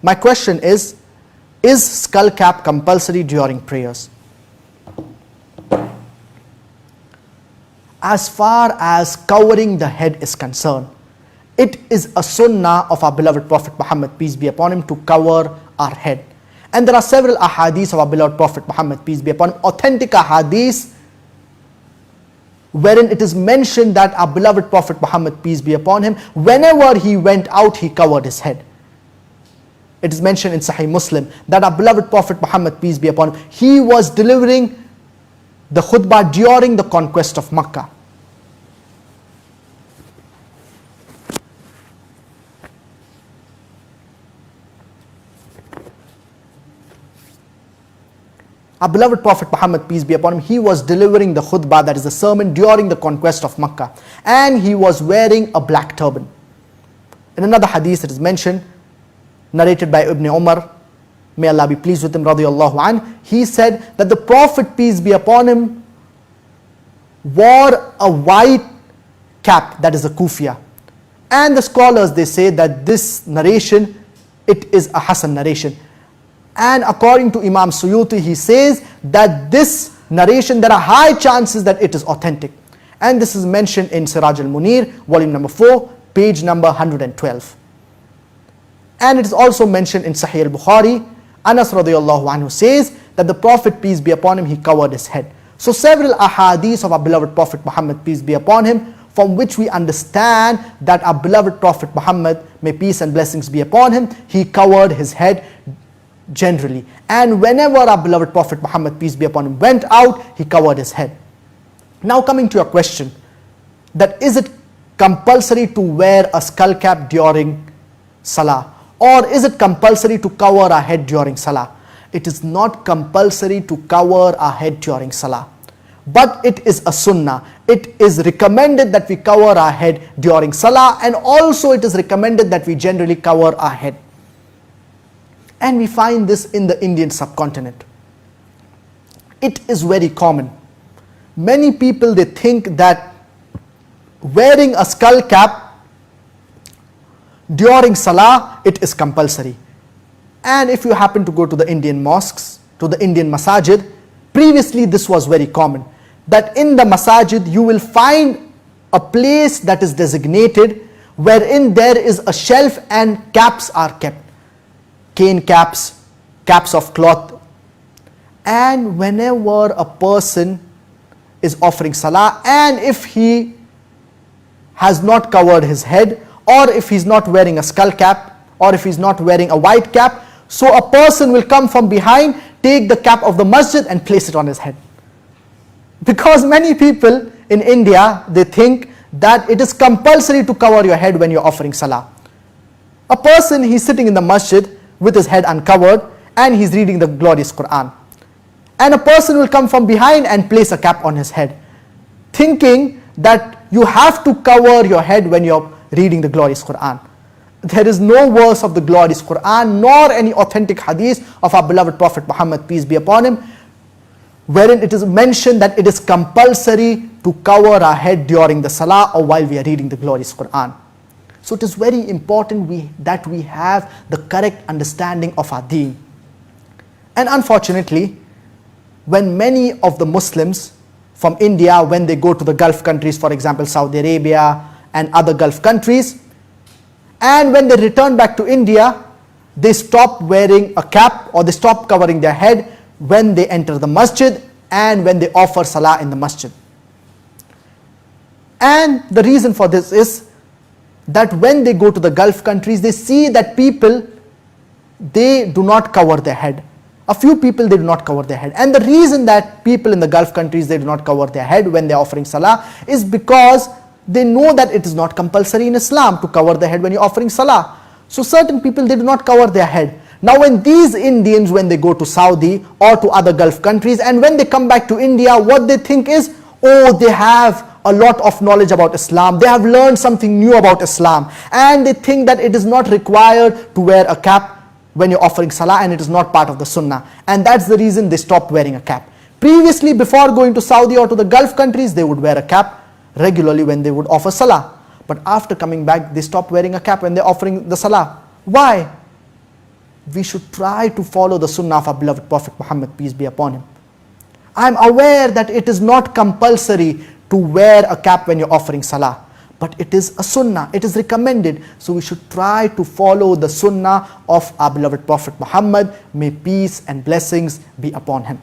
My question is skull cap compulsory during prayers? As far as covering the head is concerned, it is a sunnah of our beloved Prophet Muhammad, peace be upon him, to cover our head. And there are several ahadith of our beloved Prophet Muhammad, peace be upon him, authentic ahadith, wherein it is mentioned that our beloved Prophet Muhammad, peace be upon him, whenever he went out, he covered his head. It is mentioned in Sahih Muslim that our beloved Prophet Muhammad, peace be upon him, he was delivering the khutbah during the conquest of Makkah. Our beloved Prophet Muhammad, peace be upon him, he was delivering the khutbah, that is the sermon, during the conquest of Makkah, and he was wearing a black turban. In another hadith it is mentioned, narrated by Ibn Umar, may Allah be pleased with him, radiyallahu anh, he said that the Prophet, peace be upon him, wore a white cap, that is a kufiya. And the scholars, they say that this narration, it is a Hasan narration. And according to Imam Suyuti, he says that this narration, there are high chances that it is authentic. And this is mentioned in Siraj al-Munir, volume number 4, page number 112. And it is also mentioned in Sahih al-Bukhari. Anas radiyallahu anhu says that the Prophet, peace be upon him, he covered his head. So several ahadith of our beloved Prophet Muhammad, peace be upon him, from which we understand that our beloved Prophet Muhammad, may peace and blessings be upon him, he covered his head generally. And whenever our beloved Prophet Muhammad, peace be upon him, went out, he covered his head. Now coming to your question, that is it compulsory to wear a skull cap during Salah? Or is it compulsory to cover our head during Salah? It is not compulsory to cover our head during Salah, but it is a sunnah. It is recommended that we cover our head during Salah, and also it is recommended that we generally cover our head. And we find this in the Indian subcontinent. It is very common. Many people, they think that wearing a skull cap during Salah, it is compulsory. And if you happen to go to the Indian mosques, to the Indian masajid, previously this was very common, that in the masajid you will find a place that is designated wherein there is a shelf and caps are kept. Cane caps, caps of cloth. And whenever a person is offering Salah, and if he has not covered his head, or if he's not wearing a skull cap, or if he's not wearing a white cap, so a person will come from behind, take the cap of the masjid and place it on his head. Because many people in India, they think that it is compulsory to cover your head when you're offering Salah. A person, he's sitting in the masjid with his head uncovered and he's reading the glorious Quran. And a person will come from behind and place a cap on his head, thinking that you have to cover your head when you're reading the glorious Quran. There is no verse of the glorious Quran nor any authentic hadith of our beloved Prophet Muhammad, peace be upon him, wherein it is mentioned that it is compulsory to cover our head during the Salah or while we are reading the glorious Quran. So it is very important that we have the correct understanding of our deen. And unfortunately, when many of the Muslims from India, when they go to the Gulf countries, for example Saudi Arabia and other Gulf countries, and when they return back to India, they stop wearing a cap or they stop covering their head when they enter the masjid and when they offer Salah in the masjid. And the reason for this is that when they go to the Gulf countries, they see that people, they do not cover their head. A few people, they do not cover their head. And the reason that people in the Gulf countries, they do not cover their head when they are offering Salah is because they know that it is not compulsory in Islam to cover the head when you're offering Salah. So certain people, they do not cover their head. Now when these Indians, when they go to Saudi or to other Gulf countries, and when they come back to India, what they think is, oh, they have a lot of knowledge about Islam, they have learned something new about Islam, and they think that it is not required to wear a cap when you're offering Salah, and it is not part of the Sunnah. And that's the reason they stopped wearing a cap. Previously, before going to Saudi or to the Gulf countries, they would wear a cap regularly when they would offer Salah. But after coming back, they stopped wearing a cap when they're offering the Salah. Why? we should try to follow the sunnah of our beloved Prophet Muhammad, peace be upon him. I am aware that it is not compulsory to wear a cap when you're offering salah, but it is a sunnah, it is recommended. So we should try to follow the sunnah of our beloved Prophet Muhammad, may peace and blessings be upon him.